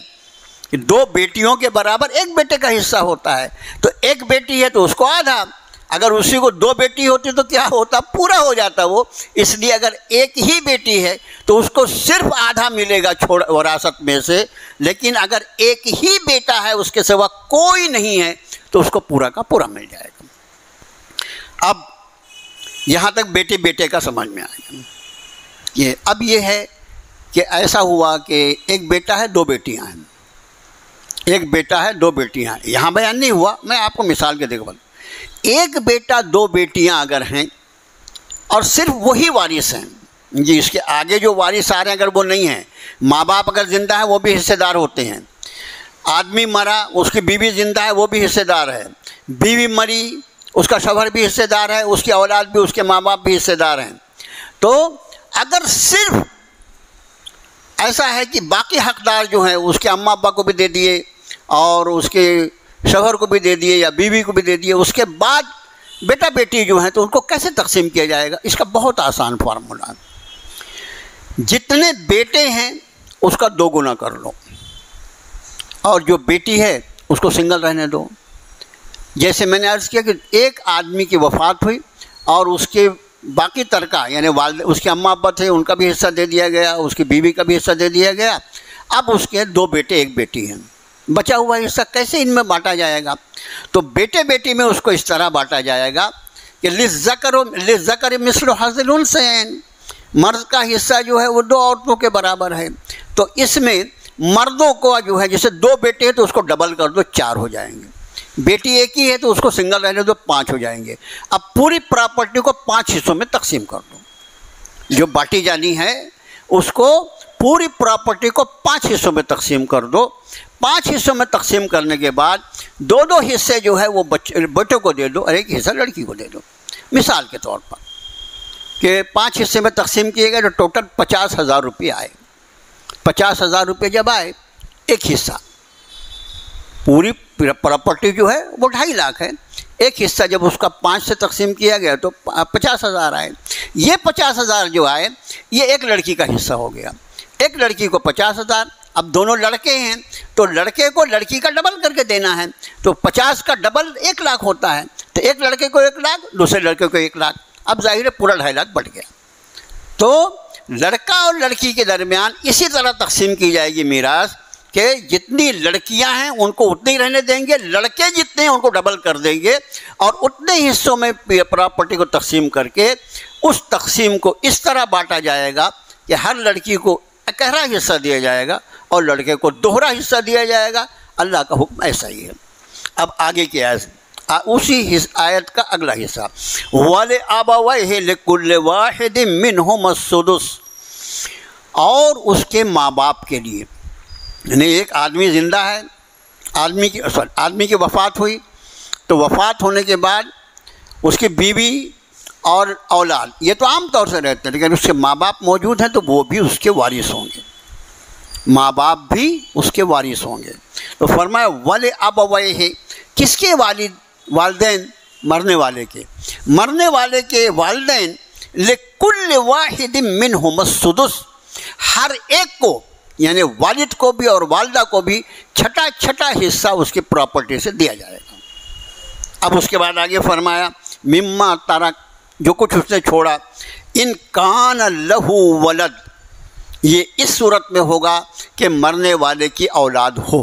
S2: 2 بیٹیوں کے برابر ایک بیٹے کا حصہ ہوتا ہے، تو ایک بیٹی ہے تو اس کو آدھا، اگر اسی کو 2 بیٹی ہوتی تو کیا ہوتا؟ پورا ہو جاتا وہ، اس لیے اگر ایک ہی بیٹی ہے تو اس کو صرف آدھا ملے گا وراثت میں سے، لیکن اگر ایک ہی بیٹا ہے اس کے سوا کوئی نہیں ہے تو اس کو پورا کا پورا مل جائے گا۔ اب یہاں تک بیٹے کا سمجھ میں آیا۔ اب یہ ہے کہ ایسا ہوا کہ ایک بیٹا ہے 2 بیٹیاں ہیں، ایک بیٹا ہے 2 بیٹیاں ہیں، یہاں بیان نہیں ہوا، میں آپ کو مثال کے دیکھ بولوں، ایک بیٹا 2 بیٹیاں اگر ہیں اور صرف وہی وارث ہیں، جی اس کے آگے جو وارث آ رہے ہیں اگر وہ نہیں ہیں، ماں باپ اگر زندہ ہیں وہ بھی حصے دار ہوتے ہیں، آدمی مرا اس کی بیوی زندہ ہے وہ بھی حصے دار ہے، بیوی مری اس کا شوہر بھی حصے دار ہے، اس کی اولاد بھی، اس کے ماں باپ بھی حصے دار ہیں، تو اگر صرف ایسا ہے کہ باقی حقدار جو ہیں اس کے اماں ابا کو بھی دے دیے اور اس کے شوہر کو بھی دے دیے یا بیوی کو بھی دے دیے، اس کے بعد بیٹا بیٹی جو ہیں تو ان کو کیسے تقسیم کیا جائے گا؟ اس کا بہت آسان فارمولا ہے، جتنے بیٹے ہیں اس کا 2 گنا کر لو، اور جو بیٹی ہے اس کو سنگل رہنے دو۔ جیسے میں نے عرض کیا کہ ایک آدمی کی وفات ہوئی اور اس کے باقی ترکہ یعنی والد اس کے اماں ابا تھے ان کا بھی حصہ دے دیا گیا، اس کی بیوی کا بھی حصہ دے دیا گیا. اب اس کے 2 بیٹے 1 بیٹی ہیں. بچا ہوا حصہ کیسے ان میں بانٹا جائے گا؟ تو بیٹے بیٹی میں اس کو اس طرح بانٹا جائے گا کہ للذکر مثل حظ الانثیین، مرد کا حصہ جو ہے وہ 2 عورتوں کے برابر ہے. تو اس میں مردوں کو جو ہے جیسے 2 بیٹے ہیں تو اس کو ڈبل کر دو 4 ہو جائیں گے، بیٹی ایک ہی ہے تو اس کو سنگل رہنے دو 5 ہو جائیں گے. اب پوری پراپرٹی کو 5 حصوں میں تقسیم کر دو، جو بانٹی جانی ہے اس کو پوری پراپرٹی کو 5 حصوں میں تقسیم کر دو. 5 حصوں میں تقسیم کرنے کے بعد 2 حصے جو ہے وہ بیٹوں کو دے دو اور 1 حصہ لڑکی کو دے دو. مثال کے طور پر کہ 5 حصے میں تقسیم کیے گئے تو ٹوٹل 50,000 روپے آئے. 50,000 روپے جب آئے، 1 حصہ پوری پراپرٹی جو ہے وہ 2.5 لاکھ ہے، 1 حصہ جب اس کا 5 سے تقسیم کیا گیا تو 50,000 آئے. یہ 50,000 جو آئے یہ 1 لڑکی کا حصہ ہو گیا. 1 لڑکی کو 50,000. اب دونوں لڑکے ہیں تو لڑکے کو لڑکی کا ڈبل کر کے دینا ہے، تو 50 کا ڈبل 1 لاکھ ہوتا ہے. تو 1 لڑکے کو 1 لاکھ، دوسرے لڑکے کو 1 لاکھ. اب ظاہر ہے پورا 2.5 لاکھ بڑھ گیا. تو لڑکا اور لڑکی کے درمیان اسی طرح تقسیم کی جائے گی میراث کہ جتنی لڑکیاں ہیں ان کو اتنے ہی رہنے دیں گے، لڑکے جتنے ہیں ان کو ڈبل کر دیں گے، اور اتنے حصوں میں پراپرٹی کو تقسیم کر کے اس تقسیم کو اس طرح بانٹا جائے گا کہ ہر لڑکی کو 1 حصہ دیا جائے گا اور لڑکے کو 2 حصہ دیا جائے گا. اللہ کا حکم ایسا ہی ہے. اب آگے کی اسی آیت کا اگلا حصہ وَلِأَبَوَيْهِ لِكُلِّ وَاحِدٍ مِّنْهُمَ السُّدُسُ، اور اس کے ماں باپ کے لیے، یعنی ایک آدمی زندہ ہے، آدمی کی وفات ہوئی، تو وفات ہونے کے بعد اس کی بیوی اور اولاد یہ تو عام طور سے رہتے ہیں، لیکن اس کے ماں باپ موجود ہیں تو وہ بھی اس کے وارث ہوں گے. ماں باپ بھی اس کے وارث ہوں گے. تو فرمایا وَلِأَبَوَيْهِ، کس کے والدین؟ مرنے والے کے والدین. لِكُلِّ وَاحِدٍ مِّنْهُمَ السُّدُسُ، ہر ایک کو یعنی والد کو بھی اور والدہ کو بھی چھٹا حصہ اس کی پراپرٹی سے دیا جائے گا. اب اس کے بعد آگے فرمایا مما ترک، جو کچھ اس نے چھوڑا، ان کان لہو ولد، یہ اس صورت میں ہوگا کہ مرنے والے کی اولاد ہو.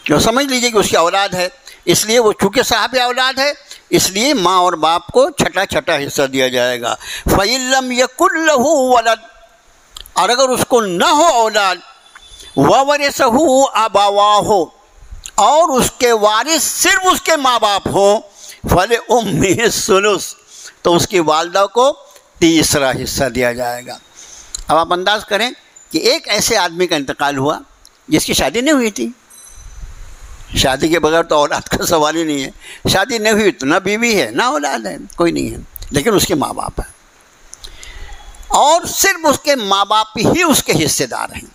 S2: جو سمجھ لیجئے کہ اس کی اولاد ہے، اس لیے وہ چونکہ صاحب اولاد ہے اس لیے ماں اور باپ کو چھٹا حصہ دیا جائے گا. فَإِن لَّمْ يَكُن لَّهُ وَلَدٌ، اور اگر اس کو نہ ہو اولاد، وَوَرِثَهُ أَبَوَاهُ، اور اس کے وارث صرف اس کے ماں باپ ہوں، فَلِأُمِّهِ الثُّلُثُ، تو اس کی والدہ کو 3 حصہ دیا جائے گا. اب آپ انداز کریں کہ ایک ایسے آدمی کا انتقال ہوا جس کی شادی نہیں ہوئی تھی. شادی کے بغیر تو اولاد کا سوال ہی نہیں ہے. شادی نہیں ہوئی تو نہ بیوی ہے نہ اولاد ہے، کوئی نہیں ہے، لیکن اس کے ماں باپ ہیں، اور صرف اس کے ماں باپ ہی اس کے حصے دار ہیں،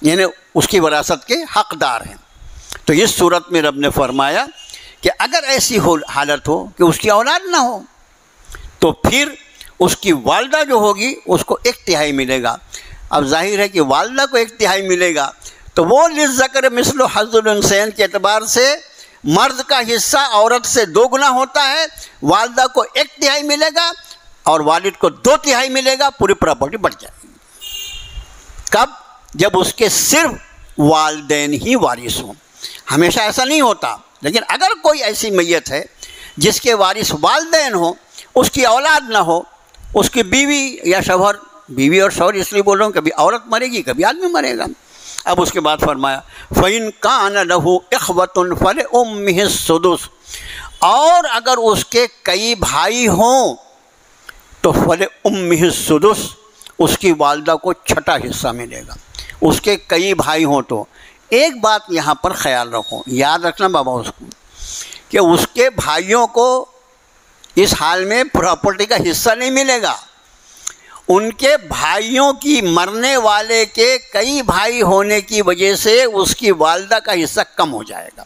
S2: یعنی اس کی وراثت کے حقدار ہیں. تو اس صورت میں رب نے فرمایا کہ اگر ایسی حالت ہو کہ اس کی اولاد نہ ہو تو پھر اس کی والدہ جو ہوگی اس کو 1/3 ملے گا. اب ظاہر ہے کہ والدہ کو 1/3 ملے گا تو وہ للذکر مثل حظ الانثیین کے اعتبار سے مرد کا حصہ عورت سے 2 گنا ہوتا ہے. والدہ کو 1/3 ملے گا اور والد کو 2/3 ملے گا، پوری پراپرٹی بڑھ جائے گی. کب؟ جب اس کے صرف والدین ہی وارث ہوں. ہمیشہ ایسا نہیں ہوتا، لیکن اگر کوئی ایسی میت ہے جس کے وارث والدین ہوں، اس کی اولاد نہ ہو، اس کی بیوی یا شوہر، بیوی اور شوہر اس لیے بول رہا ہوں، کبھی عورت مرے گی کبھی آدمی مرے گا. اب اس کے بعد فرمایا فَإِن كَانَ لَهُ إِخْوَةٌ فَلِأُمِّهِ السُّدُسُ، اور اگر اس کے کئی بھائی ہوں تو فَلِأُمِّهِ السُّدُسُ، اس کی والدہ کو 6 حصہ ملے گا. اس کے کئی بھائی ہوں تو ایک بات یہاں پر خیال رکھو، یاد رکھنا بابا اس کو، کہ اس کے بھائیوں کو اس حال میں پراپرٹی کا حصہ نہیں ملے گا. ان کے بھائیوں کی، مرنے والے کے کئی بھائی ہونے کی وجہ سے اس کی والدہ کا حصہ کم ہو جائے گا.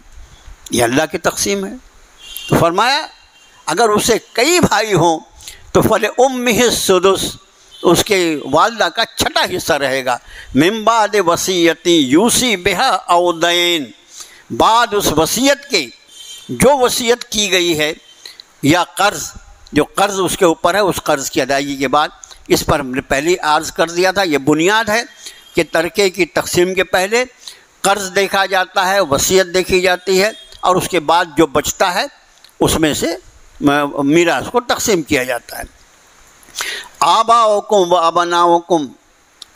S2: یہ اللہ کی تقسیم ہے. تو فرمایا اگر اسے کئی بھائی ہوں تو فَلِأُمِّهِ السُّدُسُ، اس کے والدہ کا 6 حصہ رہے گا. مِن بَعْدِ وَصِيَّةٍ يُوصِي بِهَا أَوْ دَيْنٍ، بعد اس وصیت کے جو وصیت کی گئی ہے یا قرض جو قرض اس کے اوپر ہے اس قرض کی ادائیگی کے بعد، اس پر ہم نے پہلے عرض کر دیا تھا، یہ بنیاد ہے کہ ترکے کی تقسیم کے پہلے قرض دیکھا جاتا ہے، وصیت دیکھی جاتی ہے، اور اس کے بعد جو بچتا ہے اس میں سے میراث کو تقسیم کیا جاتا ہے۔ آباؤکم و ابناؤکم،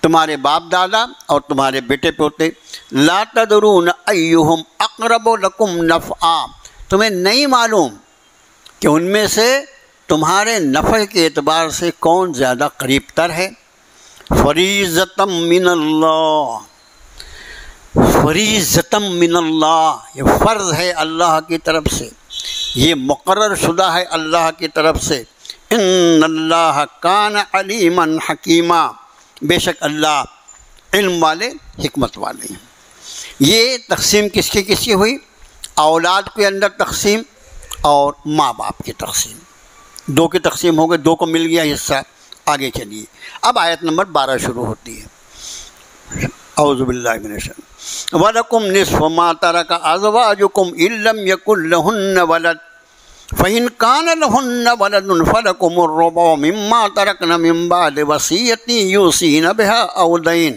S2: تمہارے باپ دادا اور تمہارے بیٹے پوتے، لا تدرون ایہم اقرب لکم نفعا، تمہیں نہیں معلوم کہ ان میں سے تمہارے نفع کے اعتبار سے کون زیادہ قریب تر ہے۔ فریضۃ من اللہ، فریضۃ من اللہ، یہ فرض ہے اللہ کی طرف سے، یہ مقرر شدہ ہے اللہ کی طرف سے۔ ان اللہ کان علیما حکیما، بے شک اللہ علم والے حکمت والے ہیں۔ یہ تقسیم کس کی ہوئی؟ اولاد کے اندر تقسیم اور ماں باپ کی تقسیم، دو کی تقسیم ہو گئی، دو کو مل گیا حصہ۔ آگے چلیے، اب آیت نمبر 12 شروع ہوتی ہے۔ اعوذ باللہ من الشیطان وَلَكُمْ نِصْفُ مَا تَرَكَ أَزْوَاجُكُمْ إِن لَّمْ يَكُن لَّهُنَّ وَلَدٌ فَإِن كَانَ لَهُنَّ وَلَدٌ فَلَكُمُ الرُّبُعُ مِمَّا تَرَكْنَ مِن بَعْدِ وَصِيَّةٍ يُوصِينَ بِهَا أَوْ دَيْنٍ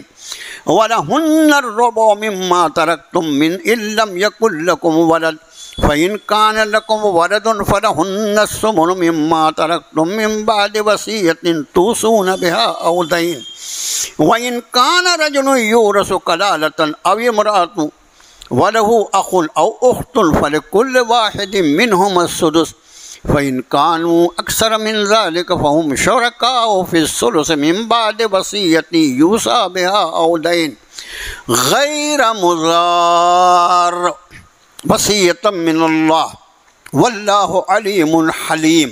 S2: وَلَهُنَّ الرُّبُعُ مِمَّا تَرَكْتُم مِّن إِن لَّمْ يَكُن لَّكُمْ وَلَدٌ فَإِن كَانَ لَكُمْ وَلَدٌ فَلَهُنَّ الثُّمُنُ مِمَّا تَرَكْتُم مِّن بَعْدِ وَصِيَّةٍ تُوصُونَ بِهَا أَوْ دَيْنٍ وَإِن كَانَ رَجُلٌ يُورَثُ كَلَالَةً أَوِ امْرَأَةٌ وَلَهُ أَخٌ أَوْ أُخْتٌ فَلِكُلِّ وَاحِدٍ مِّنْهُمَا السُّدُسُ فَإِن كَانُوا أَكْثَرَ مِنْ ذَلِكَ فَهُمْ شُرَكَاءُ فِي الثُّلُثِ مِنْ بَعْدِ وَصِيَّةٍ يُوصَى بِهَا أَوْ دَيْنٍ غَيْرَ مُضَارٍّ وَصِيَّةً مِّنَ اللَّهِ وَاللَّهُ عَلِيمٌ حَلِيمٌ۔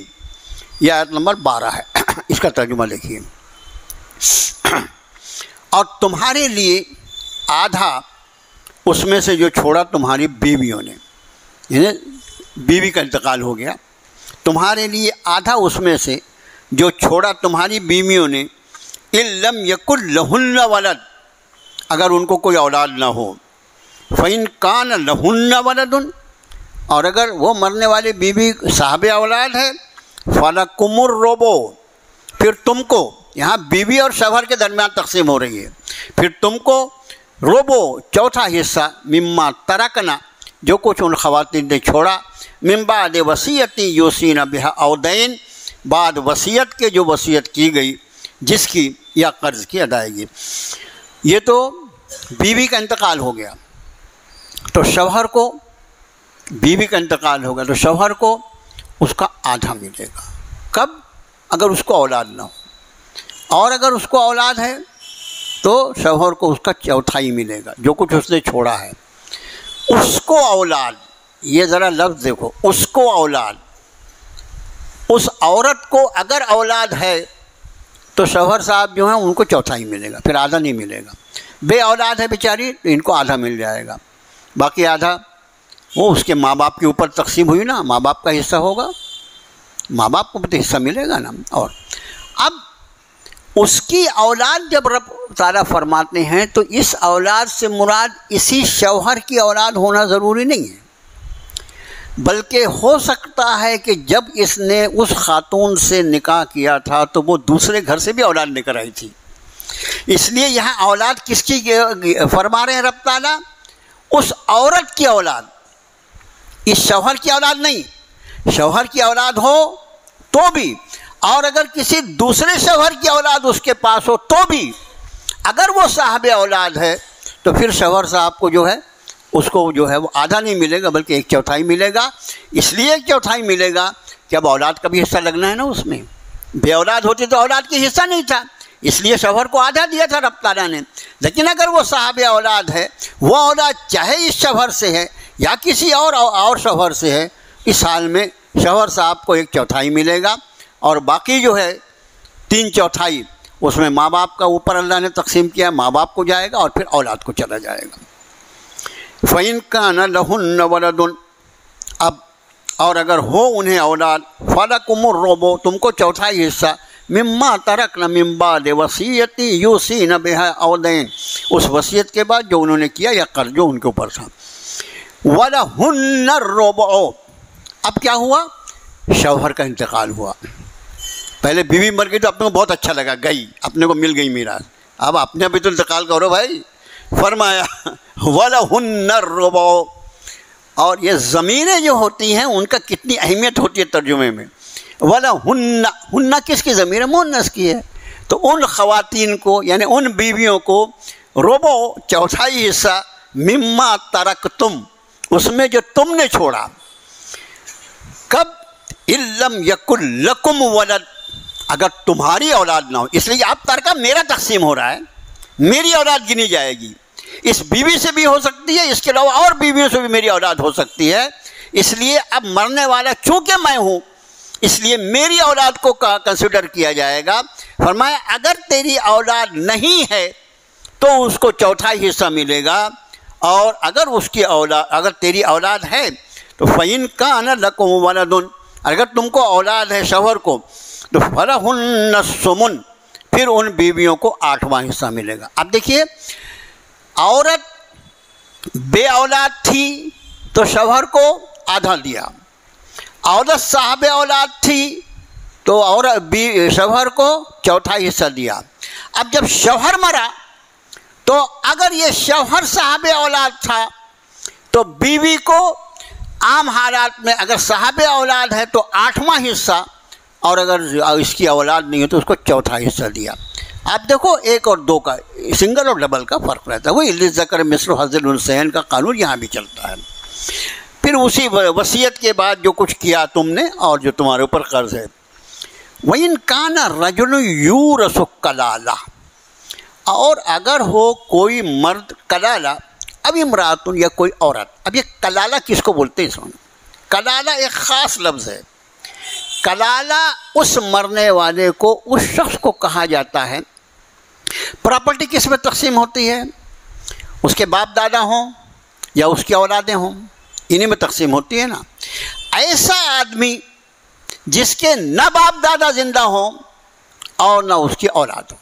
S2: یہ آیت نمبر 12 ہے، اس کا ترجمہ دیکھیے۔ اور تمہارے لیے آدھا اس میں سے جو چھوڑا تمہاری بیویوں نے، یعنی بیوی کا انتقال ہو گیا، تمہارے لیے آدھا اس میں سے جو چھوڑا تمہاری بیویوں نے، ان لم یکن لہن ولد، اگر ان کو کوئی اولاد نہ ہو، فإن کان لہن ولد، اور اگر وہ مرنے والی بیوی صاحب اولاد ہے، فلکم الربع، پھر تم کو، یہاں بیوی اور شوہر کے درمیان تقسیم ہو رہی ہے، پھر تم کو ربع چوتھا حصہ، مما ترکنا، جو کچھ ان خواتین نے چھوڑا، من بعد وصیت یوصین بہا او دین، بعد وصیت کے جو وصیت کی گئی جس کی یا قرض کی ادائیگی۔ یہ تو بیوی کا انتقال ہو گیا تو شوہر کو، بیوی کا انتقال ہو گیا تو شوہر کو اس کا آدھا ملے گا۔ کب؟ اگر اس کو اولاد نہ ہو، اور اگر اس کو اولاد ہے تو شوہر کو اس کا چوتھائی ملے گا، جو کچھ اس نے چھوڑا ہے۔ اس کو اولاد، یہ ذرا لفظ دیکھو، اس کو اولاد، اس عورت کو اگر اولاد ہے تو شوہر صاحب جو ہیں ان کو چوتھائی ملے گا، پھر آدھا نہیں ملے گا۔ بے اولاد ہے بیچاری تو ان کو آدھا مل جائے گا، باقی آدھا وہ اس کے ماں باپ کے اوپر تقسیم ہوئی نا، ماں باپ کا حصہ ہوگا، ماں باپ کو تو حصہ ملے گا نا۔ اور اب اس کی اولاد جب رب تعالیٰ فرماتے ہیں تو اس اولاد سے مراد اسی شوہر کی اولاد ہونا ضروری نہیں ہے، بلکہ ہو سکتا ہے کہ جب اس نے اس خاتون سے نکاح کیا تھا تو وہ دوسرے گھر سے بھی اولاد لے کر آئی تھی، اس لیے یہاں اولاد کس کی فرما رہے ہیں رب تعالیٰ؟ اس عورت کی اولاد، اس شوہر کی اولاد نہیں۔ شوہر کی اولاد ہو تو بھی، اور اگر کسی دوسرے شوہر کی اولاد اس کے پاس ہو تو بھی، اگر وہ صاحب اولاد ہے تو پھر شوہر صاحب کو جو ہے اس کو جو ہے وہ آدھا نہیں ملے گا بلکہ ایک چوتھائی ملے گا۔ اس لیے ایک چوتھائی ملے گا کہ اب اولاد کا بھی حصہ لگنا ہے نا اس میں، بے اولاد ہوتی تو اولاد کی حصہ نہیں تھا، اس لیے شوہر کو آدھا دیا تھا رب تعالیٰ نے۔ لیکن اگر وہ صاحب اولاد ہے، وہ اولاد چاہے اس شوہر سے ہے یا کسی اور شوہر سے ہے، اس حال میں شوہر صاحب کو ایک چوتھائی ملے گا، اور باقی جو ہے 3/4 اس میں ماں باپ کا اوپر اللہ نے تقسیم کیا، ماں باپ کو جائے گا اور پھر اولاد کو چلا جائے گا۔ فَإِن كَانَ لَهُنَّ وَلَدٌ، اب اور اگر ہو انہیں اولاد، فَلَكُمُ الرُّبُعُ، تم کو چوتھائی حصہ، مما ترکن من بعد وصیت یوصین بہا او دین، اس وصیت کے بعد جو انہوں نے کیا یا قرض جو ان کے اوپر تھا۔ وَلَهُنَّ الرُّبُعُ، اب کیا ہوا؟ شوہر کا انتقال ہوا. پہلے بیوی مر گئی تو اپنے کو بہت اچھا لگا، گئی اپنے کو مل گئی میراث. اب اپنے بھی تو انتقال کرو بھائی. فرمایا وَلَهُنَّ الرُّبُعُ. اور یہ ضمیریں جو ہوتی ہیں ان کا کتنی اہمیت ہوتی ہے ترجمے میں. وَلَهُنَّ، ہن کس کی ضمیر ہے؟ مؤنث کی ہے. تو ان خواتین کو یعنی ان بیویوں کو ربع چوتھائی حصہ مما ترکتم، اس میں جو تم نے چھوڑا. کب؟ ان لم یکن لکم ولد، اگر تمہاری اولاد نہ ہو. اس لیے اب ترکہ میرا تقسیم ہو رہا ہے، میری اولاد گنی جائے گی. اس بیوی سے بھی ہو سکتی ہے، اس کے علاوہ اور بیویوں سے بھی میری اولاد ہو سکتی ہے. اس لیے اب مرنے والا چونکہ میں ہوں اس لیے میری اولاد کو کنسیڈر کیا جائے گا. فرمایا اگر تیری اولاد نہیں ہے تو اس کو چوتھائی حصہ ملے گا، اور اگر اس کی اولاد، اگر تیری اولاد ہے تو فَإِن كَانَ لَكُمْ وَلَدٌ، اگر تم کو اولاد ہے شوہر کو تو فَلَهُنَّ الثُّمُنُ، پھر ان بیویوں کو 8واں حصہ ملے گا. اب دیکھیے، عورت بے اولاد تھی تو شوہر کو آدھا دیا، عورت صاحب اولاد تھی تو شوہر کو چوتھائی حصہ دیا. اب جب شوہر مرا تو اگر یہ شوہر صاحب اولاد تھا تو بیوی کو عام حالات میں اگر صاحب اولاد ہے تو 8واں حصہ، اور اگر اس کی اولاد نہیں ہے تو اس کو چوتھا حصہ دیا. آپ دیکھو ایک اور دو کا، سنگل اور ڈبل کا فرق رہتا ہے. وہی للذکر مثل حظ الانثیین کا قانون یہاں بھی چلتا ہے. پھر اسی وصیت کے بعد جو کچھ کیا تم نے اور جو تمہارے اوپر قرض ہے. وَإِن كَانَ الرَّجُلُ يُورَثُ كَلَالَةً، اور اگر ہو کوئی مرد کلالہ، اب امراتن یا کوئی عورت. اب یہ کلالہ کس کو بولتے ہیں؟ سونا، کلالہ ایک خاص لفظ ہے. کلالہ اس مرنے والے کو، اس شخص کو کہا جاتا ہے. پراپرٹی کس میں تقسیم ہوتی ہے؟ اس کے باپ دادا ہوں یا اس کی اولادیں ہوں، انہیں میں تقسیم ہوتی ہے نا. ایسا آدمی جس کے نہ باپ دادا زندہ ہوں اور نہ اس کی اولاد ہو،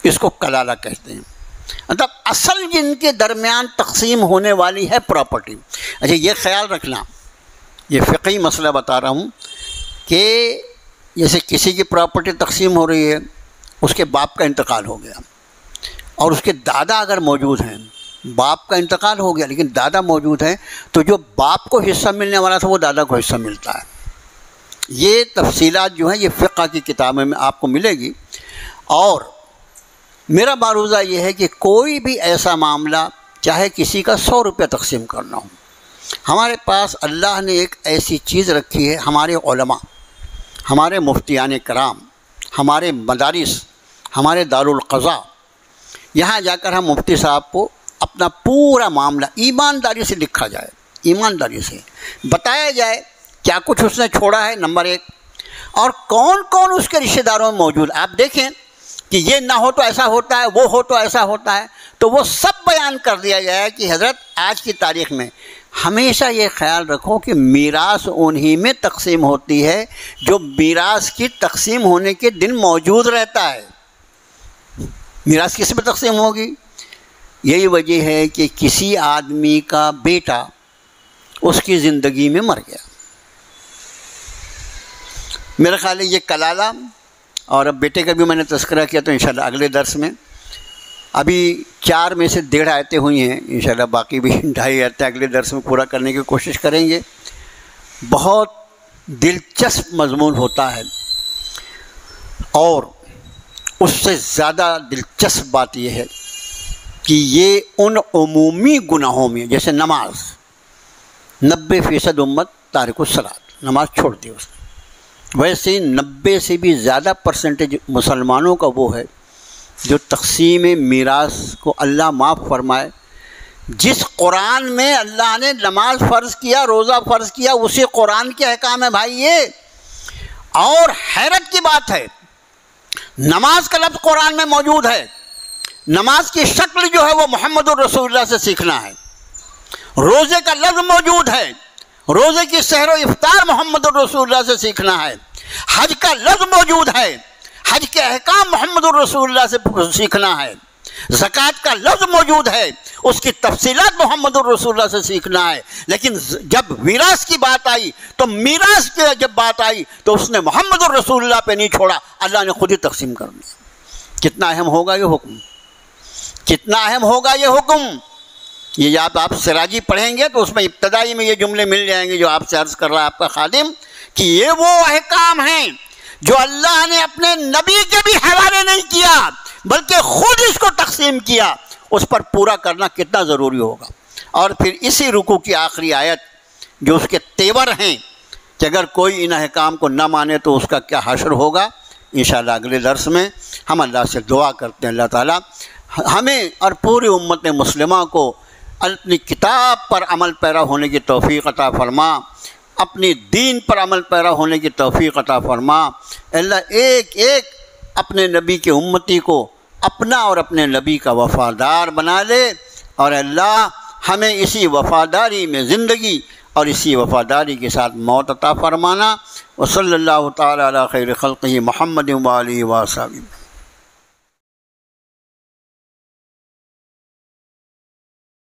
S2: اس کو کلالہ کہتے ہیں. مطلب اصل جن کے درمیان تقسیم ہونے والی ہے پراپرٹی. اچھا یہ خیال رکھنا، یہ فقہی مسئلہ بتا رہا ہوں کہ جیسے کسی کی پراپرٹی تقسیم ہو رہی ہے، اس کے باپ کا انتقال ہو گیا اور اس کے دادا اگر موجود ہیں، باپ کا انتقال ہو گیا لیکن دادا موجود ہیں، تو جو باپ کو حصہ ملنے والا تھا وہ دادا کو حصہ ملتا ہے. یہ تفصیلات جو ہیں یہ فقہ کی کتابوں میں آپ کو ملے گی. اور میرا معروضہ یہ ہے کہ کوئی بھی ایسا معاملہ، چاہے کسی کا 100 روپیہ تقسیم کرنا ہو، ہمارے پاس اللہ نے ایک ایسی چیز رکھی ہے، ہمارے علماء، ہمارے مفتیان کرام، ہمارے مدارس، ہمارے دارالقضاء، یہاں جا کر ہم مفتی صاحب کو اپنا پورا معاملہ ایمانداری سے لکھا جائے، ایمانداری سے بتایا جائے کیا کچھ اس نے چھوڑا ہے، نمبر 1، اور کون کون اس کے رشتہ داروں میں موجود. آپ دیکھیں کہ یہ نہ ہو تو ایسا ہوتا ہے، وہ ہو تو ایسا ہوتا ہے، تو وہ سب بیان کر دیا جائے کہ حضرت آج کی تاریخ میں ہمیشہ یہ خیال رکھو کہ میراث انہی میں تقسیم ہوتی ہے جو میراث کی تقسیم ہونے کے دن موجود رہتا ہے. میراث کس میں تقسیم ہوگی؟ یہی وجہ ہے کہ کسی آدمی کا بیٹا اس کی زندگی میں مر گیا. میرا خیال ہے یہ کلالہ، اور اب بیٹے کا بھی میں نے تذکرہ کیا، تو انشاءاللہ اگلے درس میں، ابھی 4 میں سے 1.5 آیتیں ہوئی ہیں، انشاءاللہ باقی بھی 2.5 آیتیں اگلے درس میں پورا کرنے کی کوشش کریں گے. بہت دلچسپ مضمون ہوتا ہے، اور اس سے زیادہ دلچسپ بات یہ ہے کہ یہ ان عمومی گناہوں میں، جیسے نماز، 90% امت تارک الصلاۃ، نماز چھوڑ دی اس نے، ویسے 90 سے بھی زیادہ پرسنٹیج مسلمانوں کا وہ ہے جو تقسیم میراث کو اللہ معاف فرمائے. جس قرآن میں اللہ نے نماز فرض کیا، روزہ فرض کیا، اسی قرآن کے احکام ہے بھائی یہ. اور حیرت کی بات ہے، نماز کا لفظ قرآن میں موجود ہے، نماز کی شکل جو ہے وہ محمد الرسول اللہ سے سیکھنا ہے. روزے کا لفظ موجود ہے، روزے کی سحر و افطار محمد الرسول اللہ سے سیکھنا ہے. حج کا لفظ موجود ہے، حج کے احکام محمد الرسول اللہ سے سیکھنا ہے. زکوٰۃ کا لفظ موجود ہے، اس کی تفصیلات محمد الرسول اللہ سے سیکھنا ہے، لیکن جب میراث کی بات آئی تو میراث کی جب بات آئی تو اس نے محمد الرسول اللہ پہ نہیں چھوڑا، اللہ نے خود ہی تقسیم کر دیا۔ کتنا اہم ہوگا یہ حکم، کتنا اہم ہوگا یہ حکم۔ یہ آپ سراجی پڑھیں گے تو اس میں ابتدائی میں یہ جملے مل جائیں گے جو آپ سے عرض کر رہا ہے آپ کا خادم، کہ یہ وہ احکام ہیں جو اللہ نے اپنے نبی کے بھی حوالے نہیں کیا بلکہ خود اس کو تقسیم کیا، اس پر پورا کرنا کتنا ضروری ہوگا۔ اور پھر اسی رکوع کی آخری آیت جو اس کے تیور ہیں کہ اگر کوئی ان احکام کو نہ مانے تو اس کا کیا حشر ہوگا، انشاءاللہ اگلے درس میں ہم اللہ سے دعا کرتے ہیں اللہ تعالیٰ ہمیں اور پوری امت مسلمہ کو اپنی کتاب پر عمل پیرا ہونے کی توفیق عطا فرما، اپنی دین پر عمل پیرا ہونے کی توفیق عطا فرما۔ اللہ ایک ایک اپنے نبی کے امتی کو اپنا اور اپنے نبی کا وفادار بنا لے، اور اللہ ہمیں اسی وفاداری میں زندگی اور اسی وفاداری کے ساتھ موت عطا فرمانا۔ وصلی اللہ تعالی علی خیر خلقہ محمد و آلہ و صحبہ۔